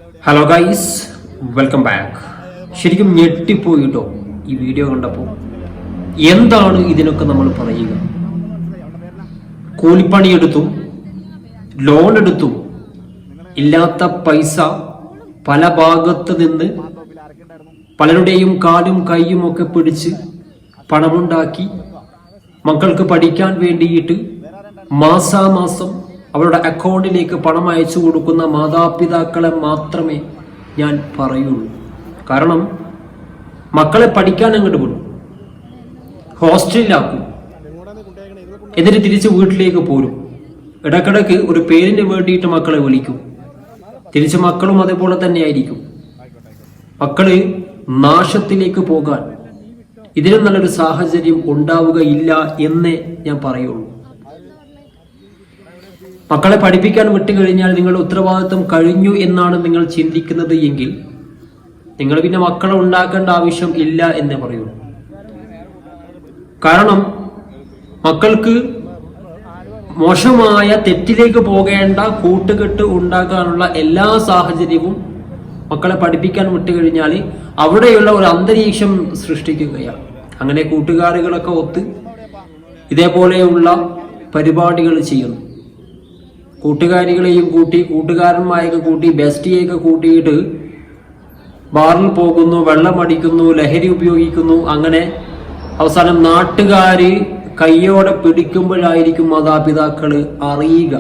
Hello guys, welcome back. ശരിക്കും ഞെട്ടിപ്പോയിട്ടോ ഈ video കണ്ടപ്പോൾ. എന്താണ് ഇതിനൊക്കെ നമ്മൾ പറയുക? കൂലിപ്പണിയെടുത്തും ലോൺ എടുത്തും ഇല്ലാത്ത പൈസ പല ഭാഗത്ത് നിന്ന് പലരുടെയും കാലും കൈയും ഒക്കെ പിടിച്ച് പണമുണ്ടാക്കി മക്കൾക്ക് പഠിക്കാൻ വേണ്ടിയിട്ട് മാസാമാസം അവരുടെ അക്കൗണ്ടിലേക്ക് പണം അയച്ചു കൊടുക്കുന്ന മാതാപിതാക്കളെ മാത്രമേ ഞാൻ പറയുള്ളൂ. കാരണം മക്കളെ പഠിക്കാൻ അങ്ങോട്ട് വിടും, ഹോസ്റ്റലിലാക്കും, എന്നിട്ട് തിരിച്ച് വീട്ടിലേക്ക് പോരും. ഇടക്കിടക്ക് ഒരു പേരിന് വേണ്ടിയിട്ട് മക്കളെ വിളിക്കും. തിരിച്ച് മക്കളും അതേപോലെ തന്നെ ആയിരിക്കും. മക്കള് നാശത്തിലേക്ക് പോകാൻ ഇതിനും നല്ലൊരു സാഹചര്യം ഉണ്ടാവുകയില്ല എന്നേ ഞാൻ പറയുള്ളൂ. മക്കളെ പഠിപ്പിക്കാൻ വിട്ടുകഴിഞ്ഞാൽ നിങ്ങളുടെ ഉത്തരവാദിത്വം കഴിഞ്ഞു എന്നാണ് നിങ്ങൾ ചിന്തിക്കുന്നത് എങ്കിൽ നിങ്ങൾ പിന്നെ മക്കളെ ഉണ്ടാക്കേണ്ട ആവശ്യം ഇല്ല എന്നേ പറയുള്ളൂ. കാരണം മക്കൾക്ക് മോശമായ തെറ്റിലേക്ക് പോകേണ്ട കൂട്ടുകെട്ട് ഉണ്ടാക്കാനുള്ള എല്ലാ സാഹചര്യവും മക്കളെ പഠിപ്പിക്കാൻ വിട്ടുകഴിഞ്ഞാൽ അവിടെയുള്ള ഒരു അന്തരീക്ഷം സൃഷ്ടിക്കുകയാണ്. അങ്ങനെ കൂട്ടുകാരികളൊക്കെ ഒത്ത് ഇതേപോലെയുള്ള പരിപാടികൾ ചെയ്യുന്നു. കൂട്ടുകാരികളെയും കൂട്ടി, കൂട്ടുകാരന്മാരെയൊക്കെ കൂട്ടി, ബെസ്റ്റിയെയൊക്കെ കൂട്ടിയിട്ട് ബാറിൽ പോകുന്നു, വെള്ളമടിക്കുന്നു, ലഹരി ഉപയോഗിക്കുന്നു. അങ്ങനെ അവസാനം നാട്ടുകാര് കയ്യോടെ പിടിക്കുമ്പോഴായിരിക്കും മാതാപിതാക്കള് അറിയുക.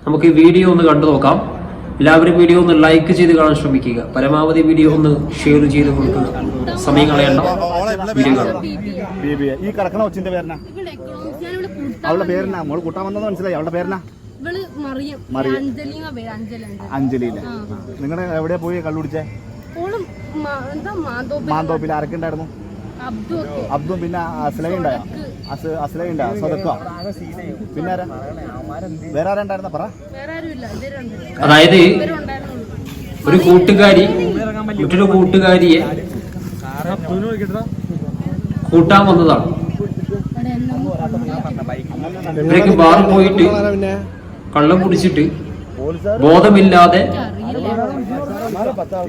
നമുക്ക് ഈ വീഡിയോ ഒന്ന് കണ്ടു നോക്കാം. എല്ലാവരും വീഡിയോ ഒന്ന് ലൈക്ക് ചെയ്ത് കാണാൻ ശ്രമിക്കുക. പരമാവധി വീഡിയോ ഒന്ന് ഷെയർ ചെയ്ത് കൊടുക്കുക. സമയം കളയണ്ട, വീഡിയോ കാണാം. ഈ കിടക്കണ കൊച്ചിന്റെ പേരനാ? അവളുടെ പേരനാ? മോള് കൂട്ടാൻ വന്നത് മനസ്സിലായി. അവളുടെ പേരനാ? അഞ്ജലിയിലെ. നിങ്ങള് എവിടെയാ പോയി കള്ളുടിച്ചേ? മാന്തോപ്പിൽ ആരൊക്കെ ഉണ്ടായിരുന്നു? അബ്ദും, പിന്നെ അസ്ലയുണ്ടായോ? അസ്ലയുണ്ടായോ? സ്വതക്കോ? പിന്നെ വേറെ ആരുണ്ടായിരുന്ന പറ. അതായത് ഒരു കൂട്ടുകാരി മറ്റൊരു കൂട്ടുകാരിയെ കൂട്ടാൻ വന്നതാണ്. ഇവരൊക്കെ ബാറിൽ പോയിട്ട് കള്ളം കുടിച്ചിട്ട് ബോധമില്ലാതെ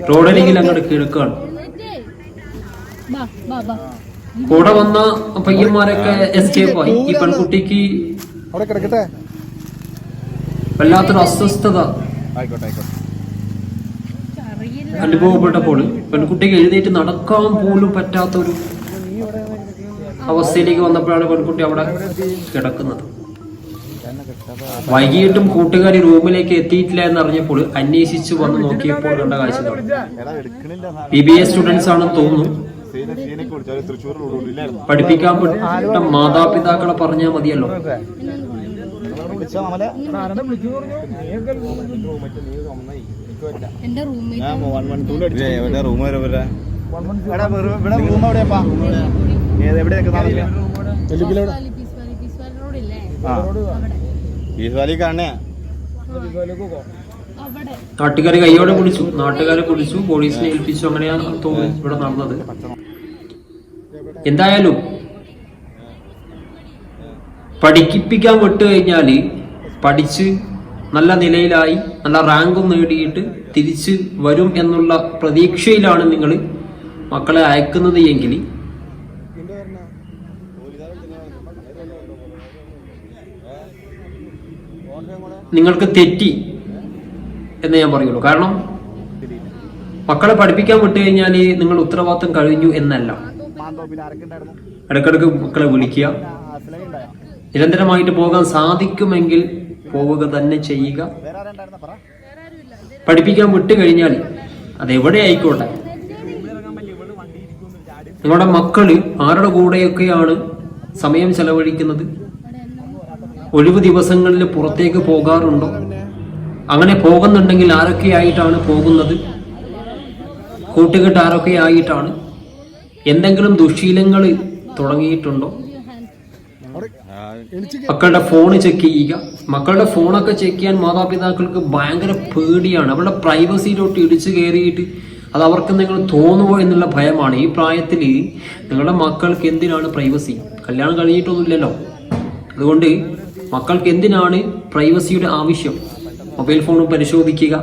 റോഡരികിൽ അങ്ങോട്ട് കിടക്കുകയാണ്. കൂടെ വന്ന പയ്യന്മാരൊക്കെ എസ്കേപ്പായി. ഈ പെൺകുട്ടിക്ക് വല്ലാത്തൊരു അസ്വസ്ഥത അനുഭവപ്പെട്ടപ്പോൾ പെൺകുട്ടിക്ക് എഴുന്നേറ്റ് നടക്കാൻ പോലും പറ്റാത്തൊരു അവസ്ഥയിലേക്ക് വന്നപ്പോഴാണ് പെൺകുട്ടി അവിടെ കിടക്കുന്നത്. വൈകിട്ടും കൂട്ടുകാരി റൂമിലേക്ക് എത്തിയിട്ടില്ല എന്നറിഞ്ഞപ്പോൾ അന്വേഷിച്ചു വന്ന് നോക്കിയപ്പോൾ കണ്ട കാഴ്ചകളാണ്. BBA സ്റ്റുഡൻസ് ആണെന്ന് തോന്നുന്നു. പഠിപ്പിക്കാൻ പറ്റ മാതാപിതാക്കളെ പറഞ്ഞാൽ മതിയല്ലോ. നാട്ടുകാരെ കൈയോടെ പിടിച്ചു, നാട്ടുകാരെ പിടിച്ചു, പോലീസിനെ ഏൽപ്പിച്ചു. അങ്ങനെയാണ് തോന്നുന്നു ഇവിടെ നടന്നത്. എന്തായാലും പഠിപ്പിക്കാൻ വിട്ടു കഴിഞ്ഞാല് പഠിച്ച് നല്ല നിലയിലായി നല്ല റാങ്കും നേടിയിട്ട് തിരിച്ച് വരും എന്നുള്ള പ്രതീക്ഷയിലാണ് നിങ്ങൾ മക്കളെ അയക്കുന്നത് എങ്കിൽ നിങ്ങൾക്ക് തെറ്റി എന്ന് ഞാൻ പറയുള്ളൂ. കാരണം മക്കളെ പഠിപ്പിക്കാൻ വിട്ടു കഴിഞ്ഞാൽ നിങ്ങൾ ഉത്തരവാദിത്വം കഴിഞ്ഞു എന്നല്ല. ഇടക്കിടക്ക് മക്കളെ വിളിക്കുക, നിരന്തരമായിട്ട് പോകാൻ സാധിക്കുമെങ്കിൽ പോവുക തന്നെ ചെയ്യുക. പഠിപ്പിക്കാൻ വിട്ടു കഴിഞ്ഞാൽ അതെവിടെ ആയിക്കോട്ടെ, നിങ്ങളുടെ മക്കള് ആരുടെ കൂടെയൊക്കെയാണ് സമയം ചെലവഴിക്കുന്നത്, ഒഴിവ് ദിവസങ്ങളിൽ പുറത്തേക്ക് പോകാറുണ്ടോ, അങ്ങനെ പോകുന്നുണ്ടെങ്കിൽ ആരൊക്കെയായിട്ടാണ് പോകുന്നത്, കൂട്ടുകെട്ട് ആരൊക്കെയായിട്ടാണ്, എന്തെങ്കിലും ദുശീലങ്ങൾ തുടങ്ങിയിട്ടുണ്ടോ, മക്കളുടെ ഫോൺ ചെക്ക് ചെയ്യുക. മക്കളുടെ ഫോണൊക്കെ ചെക്ക് ചെയ്യാൻ മാതാപിതാക്കൾക്ക് ഭയങ്കര പേടിയാണ്. അവരുടെ പ്രൈവസിയിലോട്ട് ഇടിച്ചു കയറിയിട്ട് അത് അവർക്ക് എന്തെങ്കിലും തോന്നുമോ എന്നുള്ള ഭയമാണ്. ഈ പ്രായത്തിൽ നിങ്ങളുടെ മക്കൾക്ക് എന്തിനാണ് പ്രൈവസി? കല്യാണം കഴിഞ്ഞിട്ടൊന്നുമില്ലല്ലോ. അതുകൊണ്ട് മക്കൾക്ക് എന്തിനാണ് പ്രൈവസിയുടെ ആവശ്യം? മൊബൈൽ ഫോണും പരിശോധിക്കുക,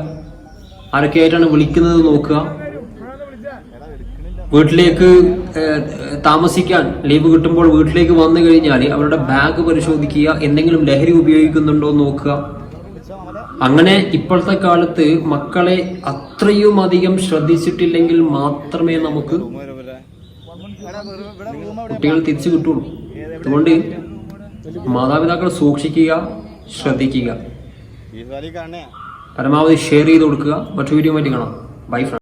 ആരൊക്കെയായിട്ടാണ് വിളിക്കുന്നത് നോക്കുക. വീട്ടിലേക്ക് താമസിക്കാൻ ലീവ് കിട്ടുമ്പോൾ വീട്ടിലേക്ക് വന്നു കഴിഞ്ഞാൽ അവരുടെ ബാഗ് പരിശോധിക്കുക, എന്തെങ്കിലും ലഹരി ഉപയോഗിക്കുന്നുണ്ടോ എന്ന് നോക്കുക. അങ്ങനെ ഇപ്പോഴത്തെ കാലത്ത് മക്കളെ അത്രയും അധികം ശ്രദ്ധിച്ചിട്ടില്ലെങ്കിൽ മാത്രമേ നമുക്ക് കുട്ടികൾ തിരിച്ചു കിട്ടുള്ളൂ. അതുകൊണ്ട് മാതാപിതാക്കൾ സൂക്ഷിക്കുക, ശ്രദ്ധിക്കുക, പരമാവധി ഷെയർ ചെയ്ത് കൊടുക്കുക. മറ്റു വീഡിയോ ആയിട്ട് കാണാം. Bye friends.